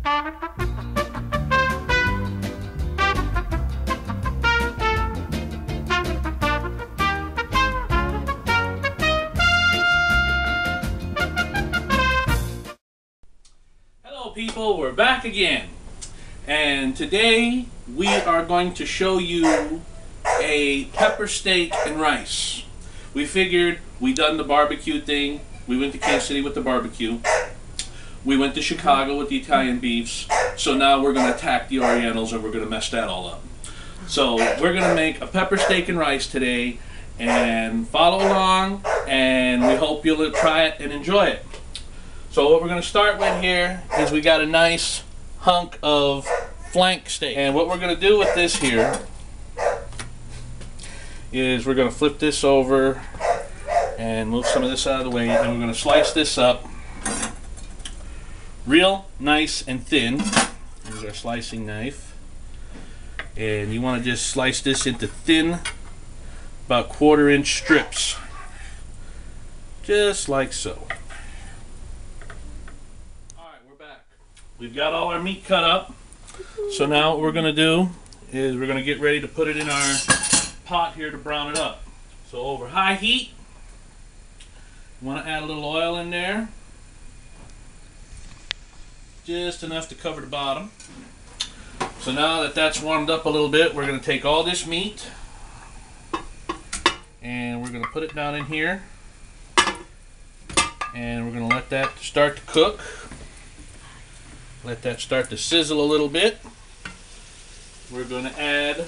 Hello people, we're back again, and today we are going to show you a pepper steak and rice. We figured we done the barbecue thing. We went to Kansas City with the barbecue. We went to Chicago with the Italian beefs. So now we're going to attack the Orientals and we're going to mess that all up. So we're going to make a pepper steak and rice today, and follow along, and we hope you'll try it and enjoy it. So what we're going to start with here is we got a nice hunk of flank steak. And what we're going to do with this here is we're going to flip this over and move some of this out of the way, and we're going to slice this up real nice and thin. Here's our slicing knife. And you want to just slice this into thin, about 1/4 inch strips. Just like so. Alright, we're back. We've got all our meat cut up. So now what we're going to do is we're going to get ready to put it in our pot here to brown it up. So over high heat, you want to add a little oil in there. Just enough to cover the bottom. So now that that's warmed up a little bit, we're going to take all this meat and we're going to put it down in here, and we're going to let that start to cook. Let that start to sizzle a little bit. We're going to add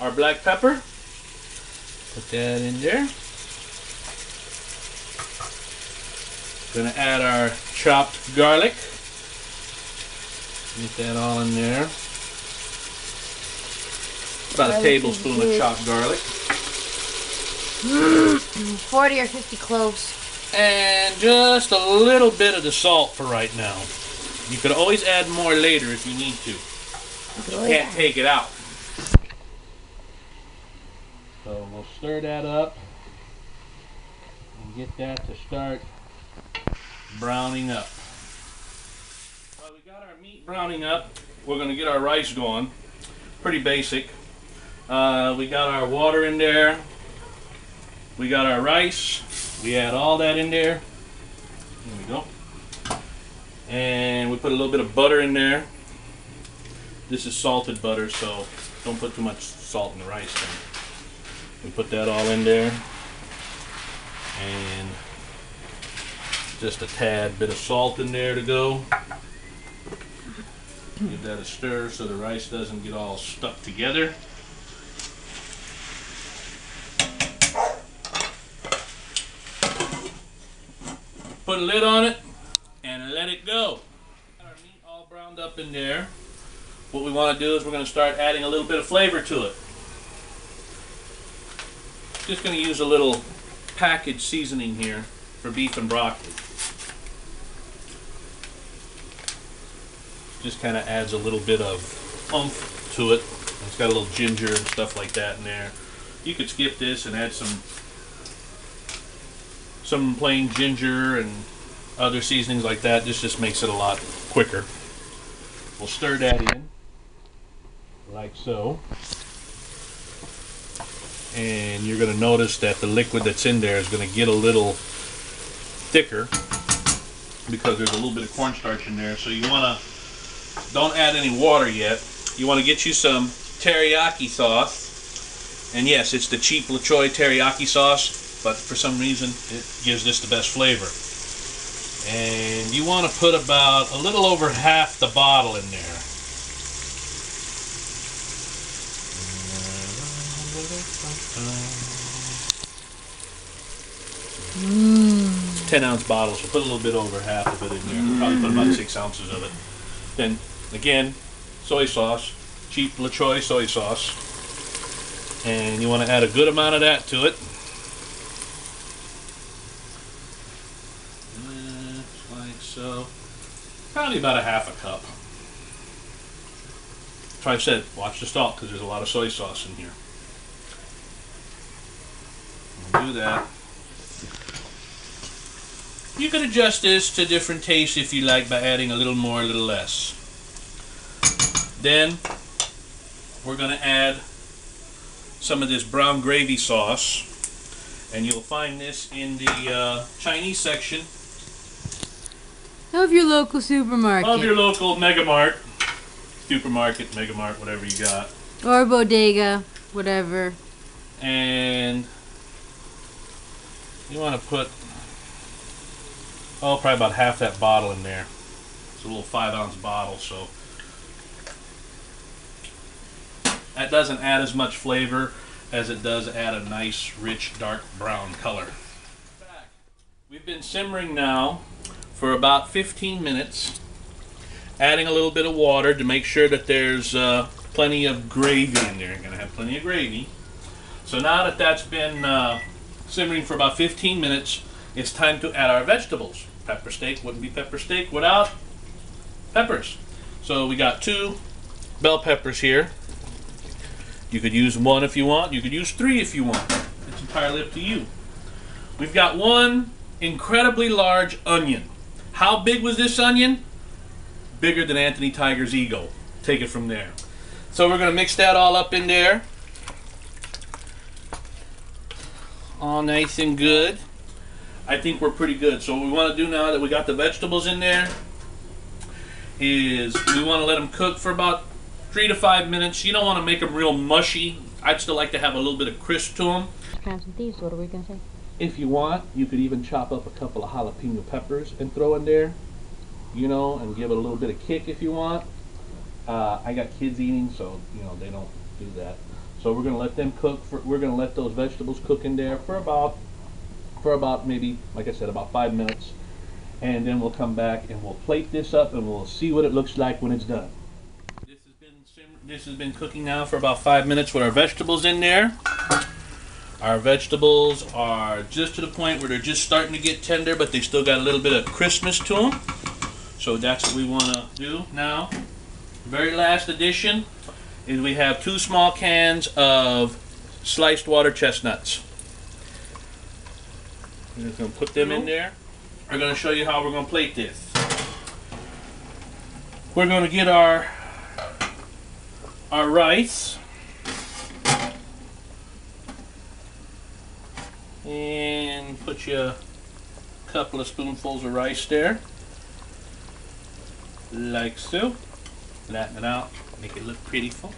our black pepper. Put that in there. Going to add our chopped garlic. Get that all in there. About a tablespoon of chopped garlic. 40 or 50 cloves. And just a little bit of the salt for right now. You could always add more later if you need to. You can't take it out. So we'll stir that up and get that to start browning up. Well, we got our meat browning up. We're going to get our rice going. Pretty basic. We got our water in there. We got our rice. We add all that in there. There we go. And we put a little bit of butter in there. This is salted butter, so don't put too much salt in the rice then. We put that all in there. And just a tad bit of salt in there to go. Give that a stir so the rice doesn't get all stuck together. Put a lid on it and let it go. Got our meat all browned up in there. What we want to do is we're going to start adding a little bit of flavor to it. Just going to use a little packaged seasoning here for beef and broccoli. Just kind of adds a little bit of oomph to it. It's got a little ginger and stuff like that in there. You could skip this and add some plain ginger and other seasonings like that. This just makes it a lot quicker. We'll stir that in like so. And you're going to notice that the liquid that's in there is going to get a little thicker because there's a little bit of cornstarch in there. So you want to, don't add any water yet. You want to get you some teriyaki sauce. And yes, it's the cheap LaChoy teriyaki sauce, but for some reason it gives this the best flavor. And you want to put about a little over half the bottle in there. 10-ounce bottle, so put a little bit over half of it in there. Probably put about 6 ounces of it. Then, again, soy sauce, cheap LaChoy soy sauce. And you want to add a good amount of that to it. Like so. Probably about a half a cup. So I said, watch the salt because there's a lot of soy sauce in here. We'll do that. You can adjust this to different tastes if you like by adding a little more, a little less. Then we're going to add some of this brown gravy sauce, and you'll find this in the Chinese section Of your local supermarket. of your local Megamart, supermarket, Megamart, whatever you got. Or bodega, whatever. And you want to put, probably about half that bottle in there. It's a little 5-ounce bottle, so that doesn't add as much flavor as it does add a nice, rich, dark brown color. We've been simmering now for about 15 minutes, adding a little bit of water to make sure that there's plenty of gravy in there. You're going to have plenty of gravy. So now that that's been simmering for about 15 minutes, it's time to add our vegetables. Pepper steak wouldn't be pepper steak without peppers. So we got 2 bell peppers here. You could use 1 if you want. You could use 3 if you want. It's entirely up to you. We've got 1 incredibly large onion. How big was this onion? Bigger than Anthony Tiger's ego. Take it from there. So we're going to mix that all up in there. All nice and good. I think we're pretty good. So what we want to do now that we got the vegetables in there is we want to let them cook for about 3 to 5 minutes. You don't want to make them real mushy. I'd still like to have a little bit of crisp to them. What are we going to say? If you want, you could even chop up a couple of jalapeno peppers and throw in there, you know, and give it a little bit of kick if you want. I got kids eating, so, you know, they don't do that. So we're going to let them cook. We're going to let those vegetables cook in there for about maybe, like I said, about 5 minutes. And then we'll come back and we'll plate this up and we'll see what it looks like when it's done. This has been cooking now for about 5 minutes with our vegetables in there. Our vegetables are just to the point where they're just starting to get tender, but they still got a little bit of crispness to them. So that's what we want to do now. Very last addition is we have 2 small cans of sliced water chestnuts. We're just going to put them in there. We're going to show you how we're going to plate this. We're going to get our rice. And put you a couple of spoonfuls of rice there. Like so. Flatten it out. Make it look prettyful.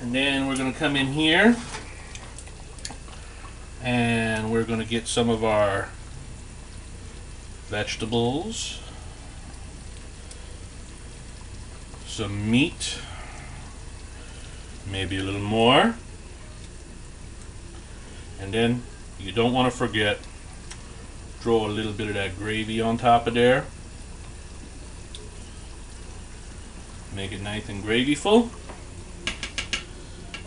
And then we're going to come in here. And we're going to get some of our vegetables. Some meat. Maybe a little more. And then you don't want to forget, throw a little bit of that gravy on top of there. Make it nice and gravyful.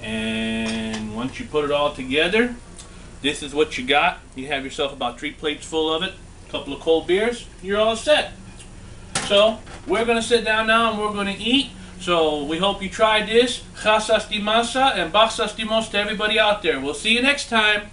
And once you put it all together, this is what you got. You have yourself about 3 plates full of it, a couple of cold beers, you're all set. So we're going to sit down now and we're going to eat. So we hope you tried this. Chasas di masa and bachsas di mos to everybody out there. We'll see you next time.